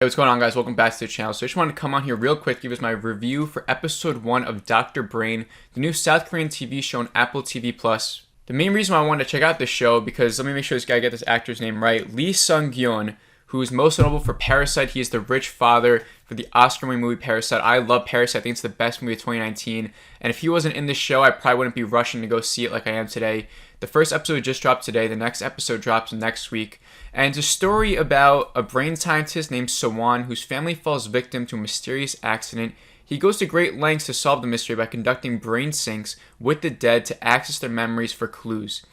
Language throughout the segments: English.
Hey, what's going on, guys? Welcome back to the channel. So I just wanted to come on here real quick, give us my review for episode 1 of Dr. Brain, the new South Korean TV show on Apple TV+. The main reason why I wanted to check out this show, because let me make sure this guy get this actor's name right, Lee Sung-gyun, who is most notable for Parasite. He is the rich father for the Oscar-winning movie Parasite. I love Parasite. I think it's the best movie of 2019. And if he wasn't in this show, I probably wouldn't be rushing to go see it like I am today. The first episode just dropped today. The next episode drops next week. And it's a story about a brain scientist named Sewon whose family falls victim to a mysterious accident. He goes to great lengths to solve the mystery by conducting brain syncs with the dead to access their memories for clues.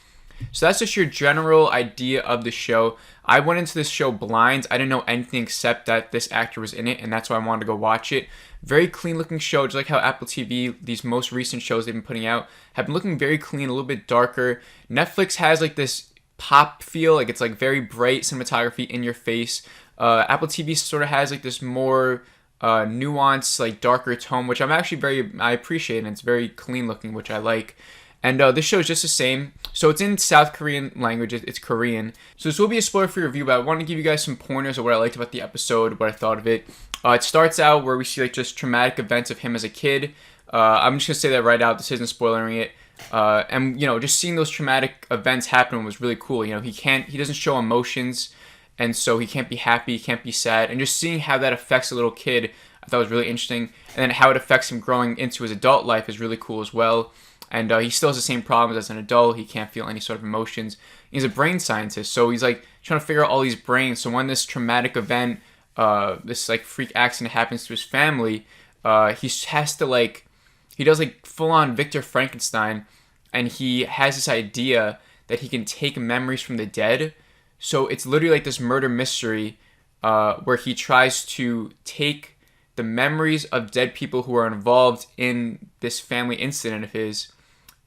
So that's just your general idea of the show. I went into this show blind. I didn't know anything except that this actor was in it, and that's why I wanted to go watch it. Very clean looking show, just like how Apple TV, these most recent shows they've been putting out, have been looking very clean, a little bit darker. Netflix has like this pop feel, like it's like very bright cinematography in your face. Apple TV sort of has like this more nuanced, like darker tone, which I appreciate, and it's very clean looking, which I like. And this show is just the same. So it's in South Korean language. It's Korean. So this will be a spoiler for your review, but I want to give you guys some pointers of what I liked about the episode, what I thought of it. It starts out where we see like just traumatic events of him as a kid. I'm just going to say that right out. This isn't spoiling it. And, just seeing those traumatic events happen was really cool. He doesn't show emotions, and so he can't be happy, he can't be sad. And just seeing how that affects a little kid, I thought was really interesting. And then how it affects him growing into his adult life is really cool as well. And he still has the same problems as an adult. He can't feel any sort of emotions. He's a brain scientist, so he's like trying to figure out all these brains. So when this traumatic event, this like freak accident happens to his family, he has to he does like full on Victor Frankenstein, and he has this idea that he can take memories from the dead. So it's literally like this murder mystery where he tries to take the memories of dead people who are involved in this family incident of his,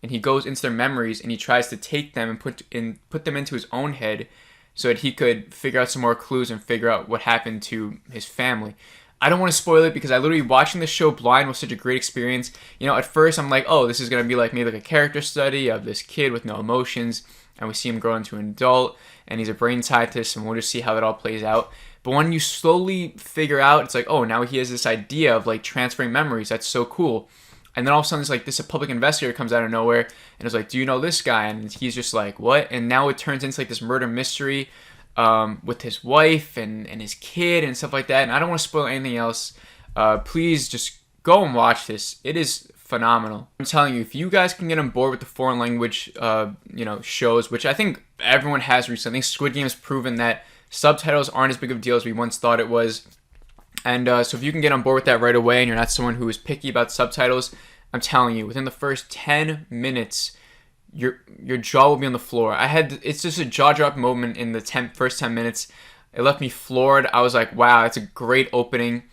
and he goes into their memories and he tries to take them and put them into his own head so that he could figure out some more clues and figure out what happened to his family. I don't want to spoil it because I literally watching this show blind was such a great experience. At first I'm like, oh, this is going to be like maybe like a character study of this kid with no emotions, and we see him grow into an adult, and he's a brain scientist, and we'll just see how that all plays out. But when you slowly figure out, it's like, oh, now he has this idea of like transferring memories. That's so cool. And then all of a sudden, it's like this public investigator comes out of nowhere and is like, do you know this guy? And he's just like, what? And now it turns into like this murder mystery with his wife and his kid and stuff like that. And I don't want to spoil anything else. Please just go and watch this. It is phenomenal. I'm telling you, if you guys can get on board with the foreign language, shows, which I think everyone has recently. I think Squid Game has proven that subtitles aren't as big of a deal as we once thought it was. And so if you can get on board with that right away and you're not someone who is picky about subtitles, I'm telling you, within the first 10 minutes, your jaw will be on the floor. It's just a jaw-drop moment in the first 10 minutes. It left me floored. I was like, wow, it's a great opening.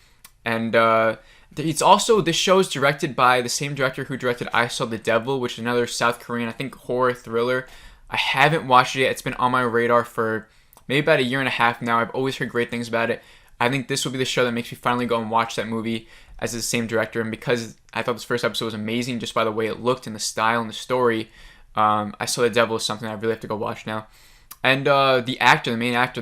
And it's also, this show is directed by the same director who directed I Saw the Devil, which is another South Korean, I think, horror thriller. I haven't watched it yet. It's been on my radar for maybe about a year and a half now. I've always heard great things about it. I think this will be the show that makes me finally go and watch that movie as the same director. And because I thought this first episode was amazing just by the way it looked and the style and the story, I Saw the Devil is something I really have to go watch now. And the main actor,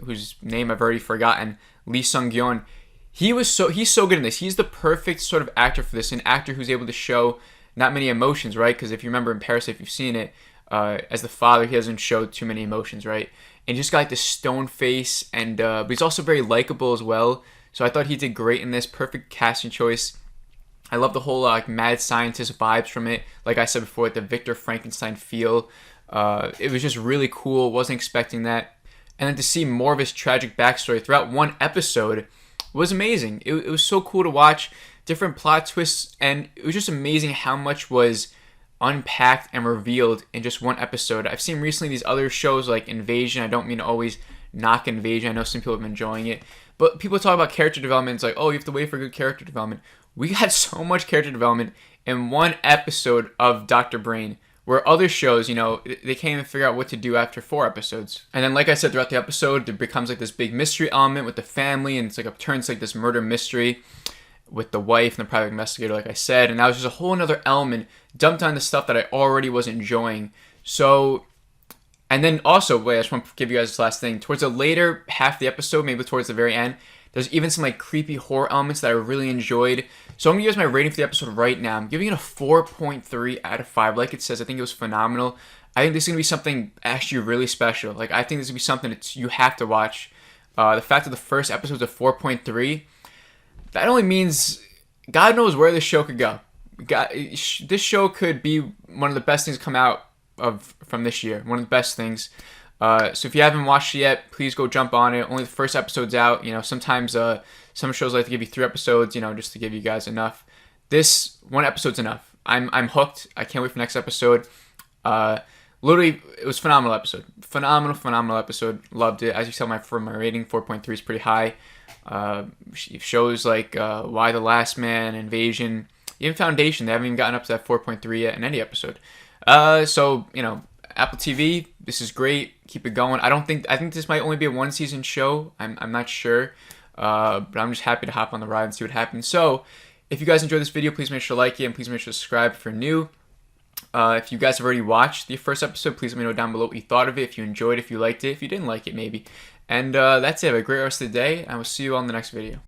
whose name I've already forgotten, Lee Sung-gyun, he's so good in this. He's the perfect sort of actor for this, an actor who's able to show not many emotions, right? Because if you remember in Parasite, if you've seen it, as the father, he doesn't show too many emotions, right? And he just got like this stone face, and but he's also very likable as well. So I thought he did great in this. Perfect casting choice. I love the whole mad scientist vibes from it. Like I said before, the Victor Frankenstein feel. It was just really cool. Wasn't expecting that. And then to see more of his tragic backstory throughout one episode was amazing. It was so cool to watch. Different plot twists, and it was just amazing how much was unpacked and revealed in just one episode. I've seen recently these other shows like Invasion. I don't mean to always knock Invasion. I know some people have been enjoying it. But people talk about character development. It's like, oh, you have to wait for good character development. We got so much character development in one episode of Dr. Brain, where other shows, they can't even figure out what to do after 4 episodes. And then, like I said, throughout the episode, there becomes like this big mystery element with the family, and it's like turns like this murder mystery with the wife and the private investigator, like I said. And that was just a whole another element dumped on the stuff that I already was enjoying. So And then also, wait, I just want to give you guys this last thing. Towards the later half of the episode, maybe towards the very end, There's even some like creepy horror elements that I really enjoyed. So I'm gonna give you guys my rating for the episode right now. I'm giving it a 4.3 out of 5. Like it says, I think it was phenomenal. I think this is gonna be something actually really special. Like I think this is gonna be something that you have to watch. The fact that the first episode's a 4.3, that only means God knows where this show could go. This show could be one of the best things to come out from this year. One of the best things. So if you haven't watched it yet, please go jump on it. Only the first episode's out. You know, sometimes some shows like to give you 3 episodes, you know, just to give you guys enough. This one episode's enough. I'm hooked. I can't wait for the next episode. Literally, it was a phenomenal episode. Phenomenal episode. Loved it. As you saw, my rating, 4.3 is pretty high. Shows like Why the Last Man, Invasion, even Foundation, they haven't even gotten up to that 4.3 yet in any episode. So, you know, Apple TV, this is great. Keep it going. I think this might only be a 1-season show. I'm not sure. But I'm just happy to hop on the ride and see what happens. So, if you guys enjoyed this video, please make sure to like it and please make sure to subscribe if you're new. If you guys have already watched the first episode, please let me know down below what you thought of it. If you enjoyed it, if you liked it, if you didn't like it, maybe. And that's it. Have a great rest of the day. I will see you on the next video.